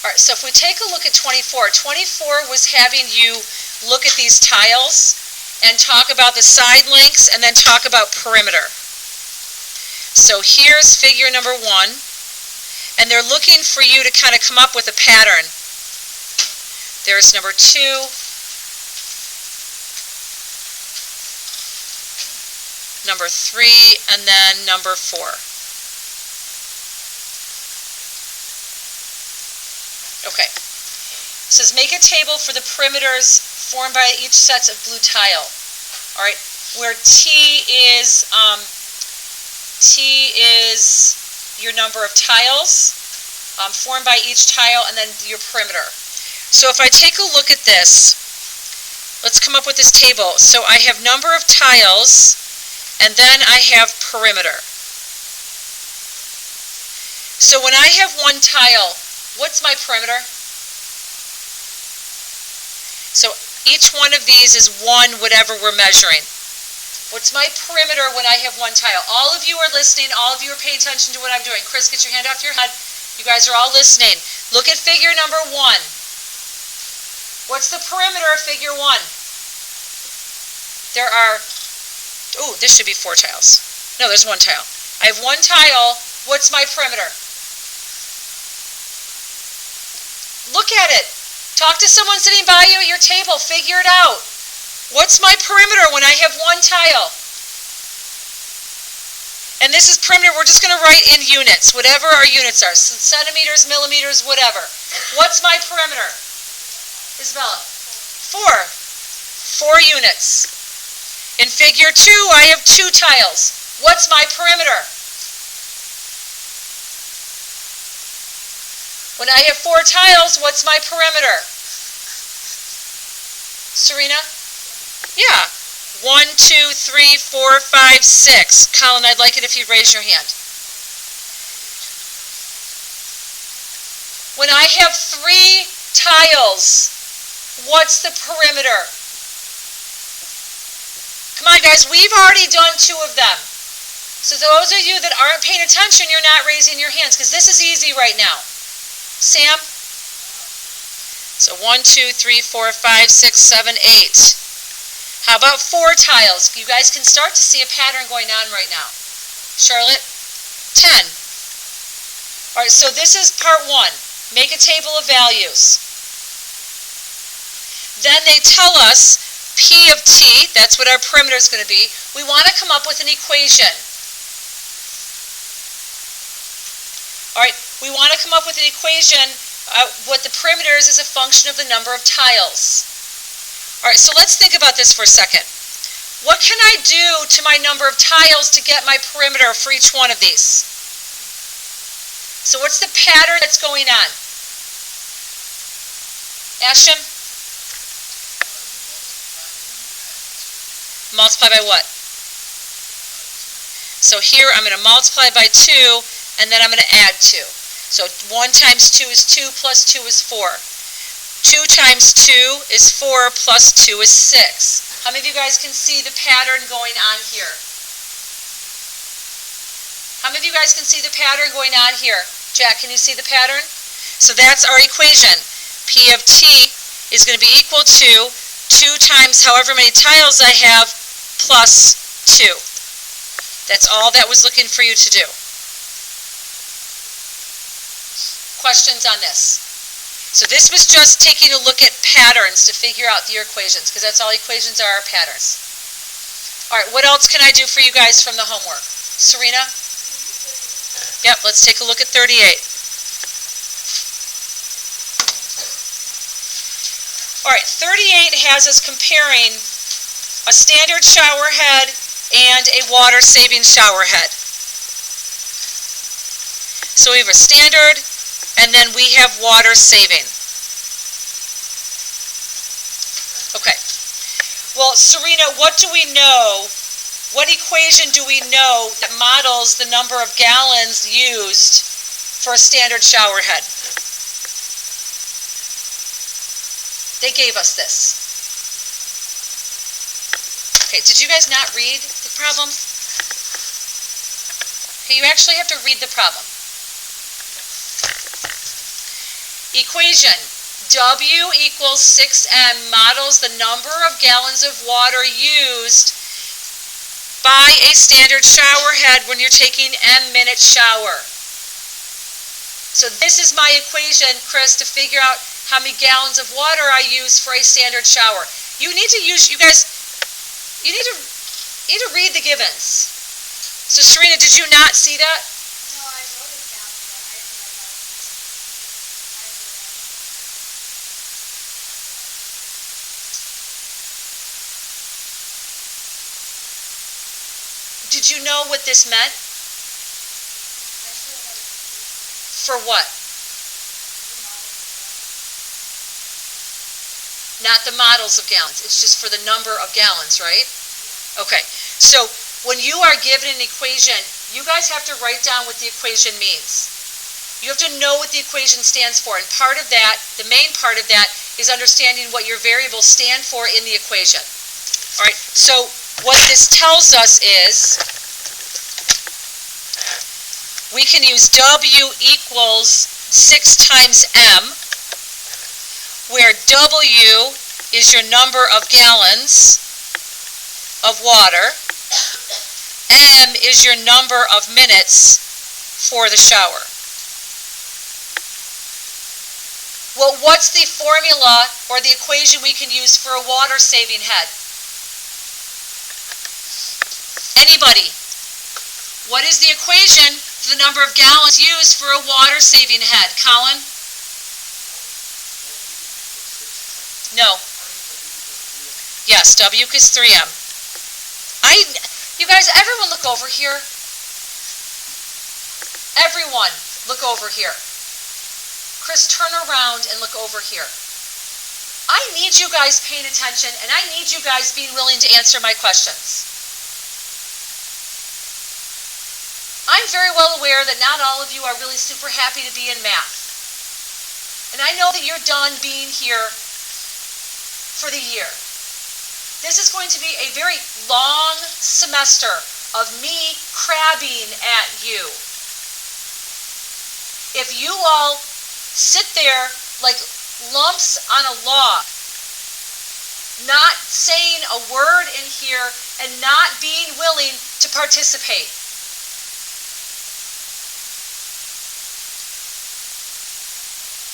All right, so if we take a look at 24, 24 was having you look at these tiles and talk about the side lengths and then talk about perimeter. So here's figure number 1, and they're looking for you to kind of come up with a pattern. There's number 2, number 3, and then number 4. Okay. It says make a table for the perimeters formed by each sets of blue tile. All right, where T is your number of tiles formed by each tile, and then your perimeter. So if I take a look at this, let's come up with this table. So I have number of tiles, and then I have perimeter. So when I have one tile, what's my perimeter? So each one of these is 1 whatever we're measuring. What's my perimeter when I have one tile? All of you are listening. All of you are paying attention to what I'm doing. Chris, get your hand off your head. You guys are all listening. Look at figure number 1. What's the perimeter of figure 1? There are, oh, this should be 4 tiles. No, there's 1 tile. I have 1 tile. What's my perimeter? Look at it. Talk to someone sitting by you at your table. Figure it out. What's my perimeter when I have 1 tile? And this is perimeter. We're just going to write in units, whatever our units are. Centimeters, millimeters, whatever. What's my perimeter? Isabella? 4. 4 units. In figure 2, I have 2 tiles. What's my perimeter? When I have 4 tiles, what's my perimeter? Serena? Yeah. 1, 2, 3, 4, 5, 6. Colin, I'd like it if you'd raise your hand. When I have 3 tiles, what's the perimeter? Come on, guys. We've already done 2 of them. So those of you that aren't paying attention, you're not raising your hands because this is easy right now. Sam? So 1, 2, 3, 4, 5, 6, 7, 8. How about 4 tiles? You guys can start to see a pattern going on right now. Charlotte? 10. All right, so this is part 1. Make a table of values. Then they tell us P of T, that's what our perimeter is going to be. We want to come up with an equation. All right, we want to come up with an equation. What the perimeter is a function of the number of tiles. All right, so let's think about this for a second. What can I do to my number of tiles to get my perimeter for each one of these? So what's the pattern that's going on? Ashton? Multiply by what? So here I'm going to multiply by 2, and then I'm going to add 2. So 1 times 2 is 2, plus 2 is 4. 2 times 2 is 4, plus 2 is 6. How many of you guys can see the pattern going on here? How many of you guys can see the pattern going on here? Jack, can you see the pattern? So that's our equation. P of T is going to be equal to 2 times however many tiles I have plus 2. That's all that was looking for you to do. Questions on this? So this was just taking a look at patterns to figure out your equations, because that's all equations are patterns. All right, what else can I do for you guys from the homework? Serena? Yep, let's take a look at 38. All right, 38 has us comparing a standard shower head and a water-saving shower head. So we have a standard, and then we have water-saving. Okay. Well, Serena, what do we know? What equation do we know that models the number of gallons used for a standard shower head? They gave us this. Okay, did you guys not read the problem? Okay, you actually have to read the problem. Equation. W equals 6M models the number of gallons of water used by a standard shower head when you're taking M-minute shower. So this is my equation, Chris, to figure out how many gallons of water I use for a standard shower. You need to use, you guys, you need to read the givens. So Serena, did you not see that? No, I wrote it down, but I didn't write down. Did you know what this meant? For what? Not the models of gallons. It's just for the number of gallons, right? Okay. So when you are given an equation, you guys have to write down what the equation means. You have to know what the equation stands for. And part of that, the main part of that, is understanding what your variables stand for in the equation. All right. So what this tells us is we can use W equals 6 times M, where W is your number of gallons of water, M is your number of minutes for the shower. Well, what's the formula or the equation we can use for a water-saving head? Anybody? What is the equation for the number of gallons used for a water-saving head? Colin? No. Yes, W is 3M. You guys, everyone look over here. Everyone, look over here. Chris, turn around and look over here. I need you guys paying attention, and I need you guys being willing to answer my questions. I'm very well aware that not all of you are really super happy to be in math. And I know that you're done being here for the year. This is going to be a very long semester of me crabbing at you. If you all sit there like lumps on a log, not saying a word in here and not being willing to participate,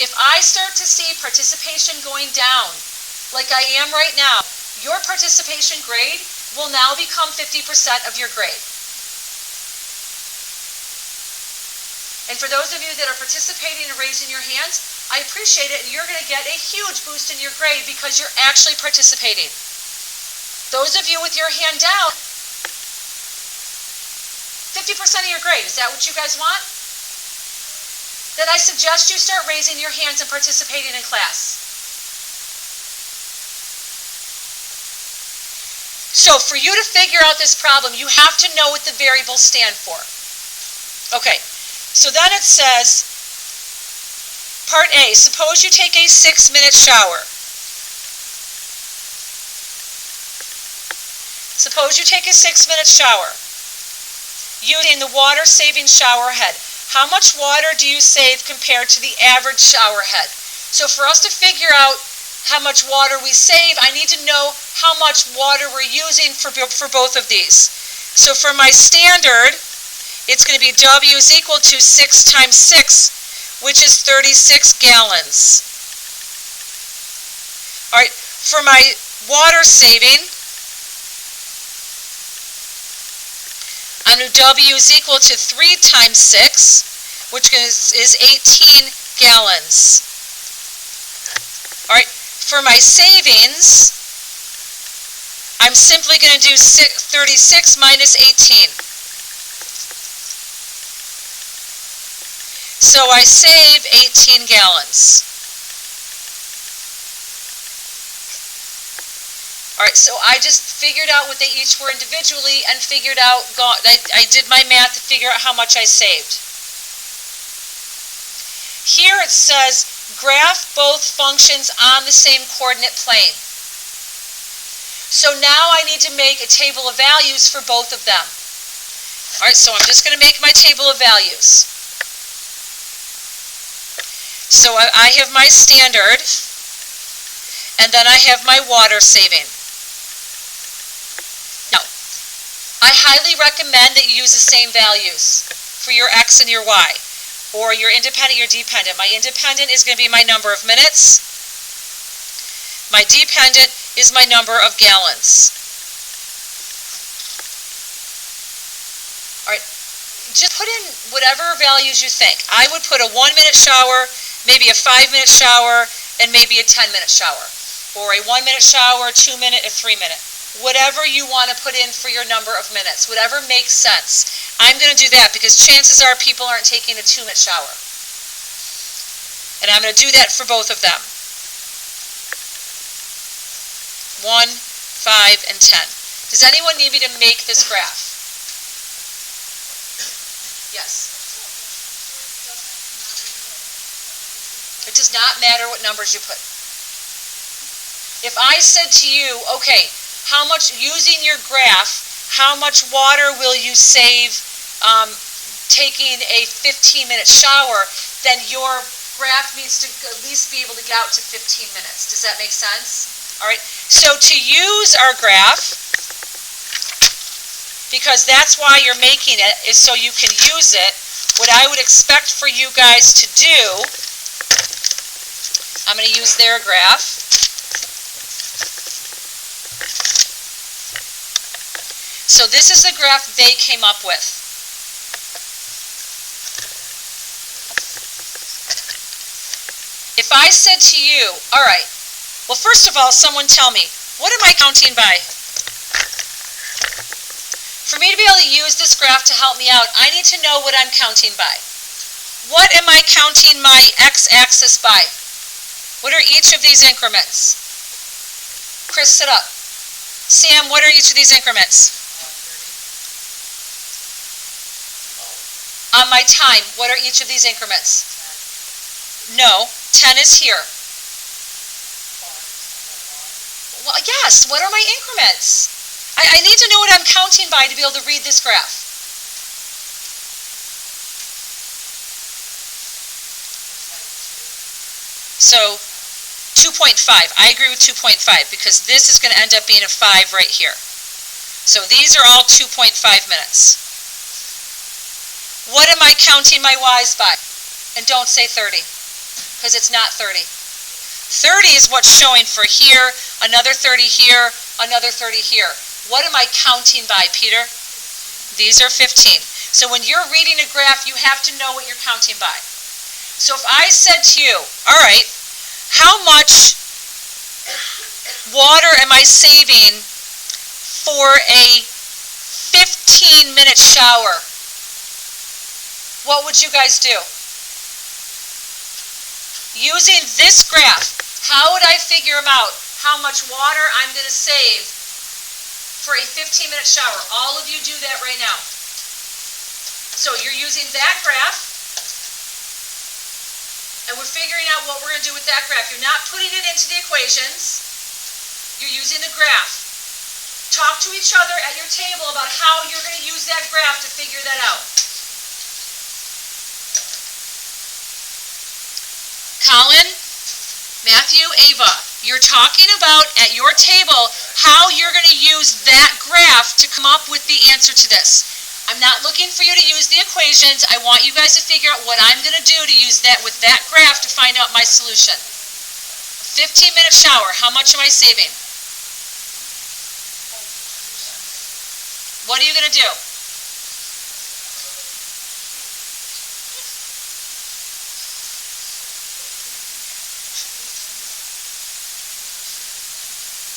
if I start to see participation going down, like I am right now, your participation grade will now become 50% of your grade. And for those of you that are participating and raising your hands, I appreciate it, and you're going to get a huge boost in your grade because you're actually participating. Those of you with your hand down, 50% of your grade, is that what you guys want? Then I suggest you start raising your hands and participating in class. So for you to figure out this problem, you have to know what the variables stand for. Okay, so then it says, part A, suppose you take a 6-minute shower. Suppose you take a 6-minute shower using the water-saving shower head. How much water do you save compared to the average shower head? So for us to figure out how much water we save, I need to know how much water we're using for both of these. So for my standard, it's going to be W is equal to 6 times 6, which is 36 gallons. All right, for my water saving, I know W is equal to 3 times 6, which is 18 gallons. All right, for my savings, I'm simply going to do 36 minus 18. So I save 18 gallons. All right, so I just figured out what they each were individually and figured out, I did my math to figure out how much I saved. Here it says, graph both functions on the same coordinate plane. So now I need to make a table of values for both of them. All right, so I'm just going to make my table of values. So I have my standard, and then I have my water saving. Now, I highly recommend that you use the same values for your X and your Y, or your independent, your dependent. My independent is going to be my number of minutes. My dependent is my number of gallons. All right, just put in whatever values you think. I would put a 1-minute shower, maybe a 5-minute shower, and maybe a 10-minute shower. Or a 1-minute shower, 2-minute, a 3-minute. Whatever you want to put in for your number of minutes, whatever makes sense. I'm going to do that because chances are people aren't taking a 2-minute shower. And I'm going to do that for both of them. 1, 5, and 10. Does anyone need me to make this graph? Yes. It does not matter what numbers you put. If I said to you, okay, how much, using your graph, how much water will you save taking a 15-minute shower, then your graph needs to at least be able to get out to 15 minutes. Does that make sense? All right. So to use our graph, because that's why you're making it, is so you can use it, what I would expect for you guys to do, I'm going to use their graph. So this is the graph they came up with. If I said to you, all right, well, first of all, someone tell me, what am I counting by? For me to be able to use this graph to help me out, I need to know what I'm counting by. What am I counting my x-axis by? What are each of these increments? Chris, sit up. Sam, what are each of these increments? On my time, what are each of these increments? No, 10 is here. Well, yes, what are my increments? I need to know what I'm counting by to be able to read this graph. So, 2.5. I agree with 2.5 because this is going to end up being a 5 right here. So these are all 2.5 minutes. What am I counting my Y's by? And don't say 30, because it's not 30. 30 is what's showing for here, another 30 here, another 30 here. What am I counting by, Peter? These are 15. So when you're reading a graph, you have to know what you're counting by. So if I said to you, all right, how much water am I saving for a 15-minute shower? What would you guys do? Using this graph, how would I figure out how much water I'm going to save for a 15-minute shower? All of you do that right now. So you're using that graph, and we're figuring out what we're going to do with that graph. You're not putting it into the equations. You're using the graph. Talk to each other at your table about how you're going to use that graph to figure that out. Colin, Matthew, Ava, you're talking about at your table how you're going to use that graph to come up with the answer to this. I'm not looking for you to use the equations. I want you guys to figure out what I'm going to do to use that with that graph to find out my solution. 15-minute shower, how much am I saving? What are you going to do?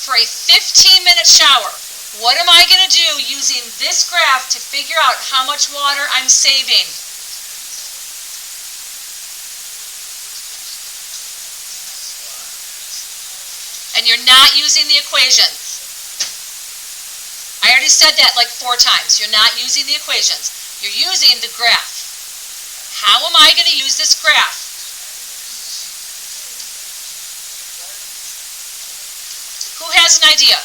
For a 15-minute shower, what am I going to do using this graph to figure out how much water I'm saving? And you're not using the equations. I already said that like 4 times. You're not using the equations. You're using the graph. How am I going to use this graph? Who has an idea?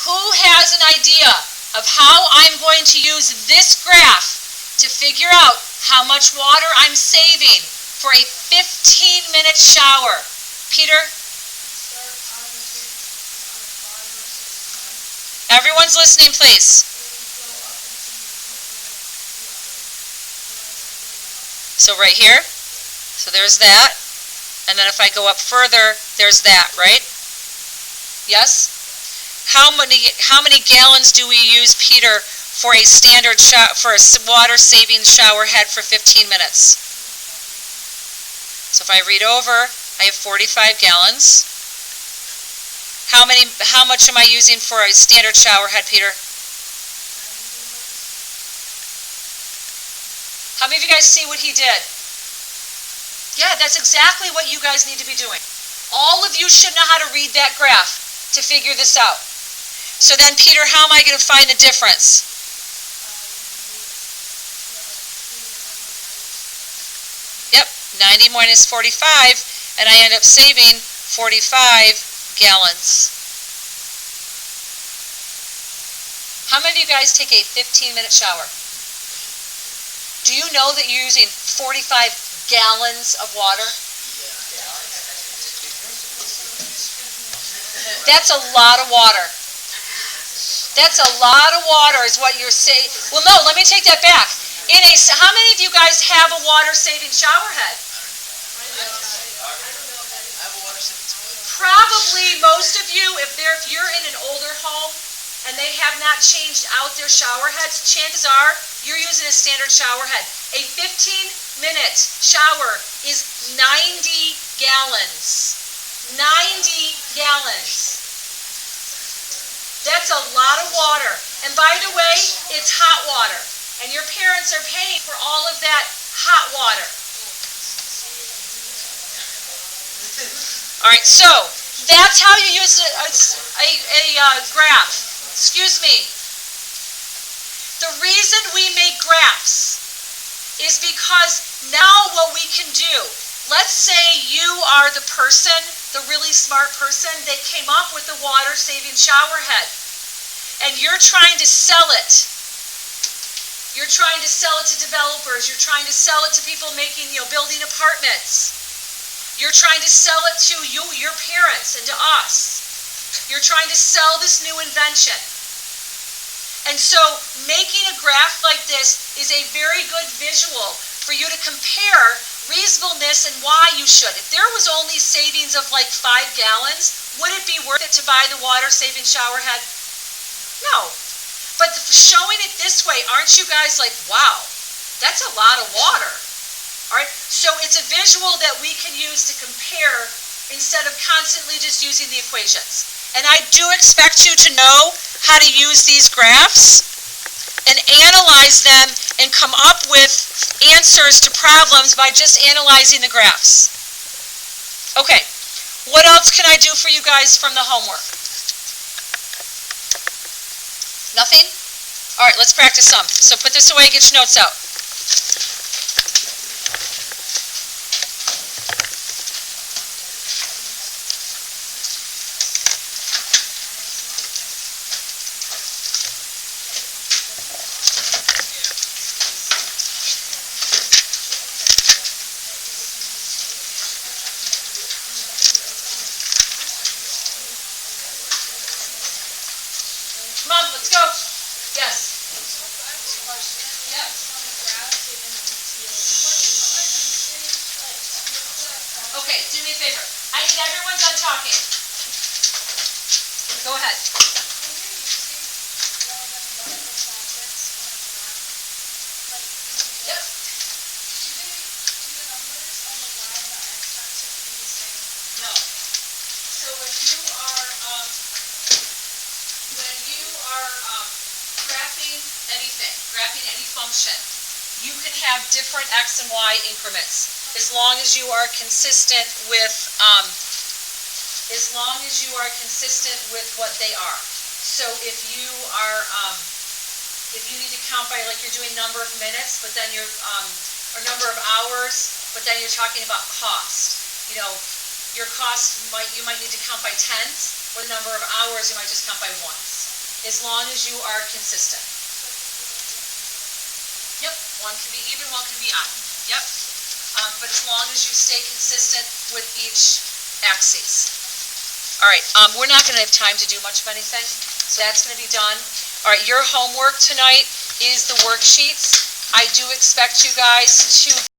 Who has an idea of how I'm going to use this graph to figure out how much water I'm saving for a 15-minute shower. Peter? Everyone's listening, please. So right here, so there's that. And then if I go up further, there's that, right? Yes? How many gallons do we use, Peter, for a standard for a water-saving shower head for 15 minutes? So if I read over, I have 45 gallons. How much am I using for a standard shower head, Peter? How many of you guys see what he did? Yeah, that's exactly what you guys need to be doing. All of you should know how to read that graph to figure this out. So then, Peter, how am I going to find the difference? Yep, 90 minus 45, and I end up saving 45 gallons. How many of you guys take a 15-minute shower? Do you know that you're using 45 gallons of water? That's a lot of water. That's a lot of water is what you're saying. Well, no, let me take that back. How many of you guys have a water-saving shower head? Probably most of you, if you're in an older home and they have not changed out their shower heads, chances are you're using a standard shower head. A 15-minute shower is 90 gallons. 90 gallons. That's a lot of water. And by the way, it's hot water. And your parents are paying for all of that hot water. All right, so that's how you use a graph. Excuse me. The reason we make graphs is because now what we can do, let's say you are the person, the really smart person that came up with the water-saving shower head, and you're trying to sell it. You're trying to sell it to developers. You're trying to sell it to people building apartments. You're trying to sell it to you, your parents, and to us. You're trying to sell this new invention. And so making a graph like this is a very good visual for you to compare reasonableness and why you should. If there was only savings of like 5 gallons, would it be worth it to buy the water-saving shower head? No. But showing it this way, aren't you guys like, wow, that's a lot of water. All right? So it's a visual that we can use to compare instead of constantly just using the equations. And I do expect you to know how to use these graphs and analyze them and come up with answers to problems by just analyzing the graphs. Okay, what else can I do for you guys from the homework? Nothing? All right, let's practice some. So put this away, get your notes out. Come on, let's go. Yes. Yep. Okay, do me a favor. I need everyone done talking. Go ahead. Yep. No. So when you are graphing any function, you can have different x and y increments as long as you are consistent with what they are. So if you are if you need to count by, like, you're doing number of minutes, but then you're or number of hours, but then you're talking about cost. Your cost you might need to count by tens, or the number of hours you might just count by ones. as long as you are consistent. Yep, one can be even, one can be odd. Yep. But as long as you stay consistent with each axis. All right, we're not going to have time to do much of anything, so that's going to be done. All right, your homework tonight is the worksheets. I do expect you guys to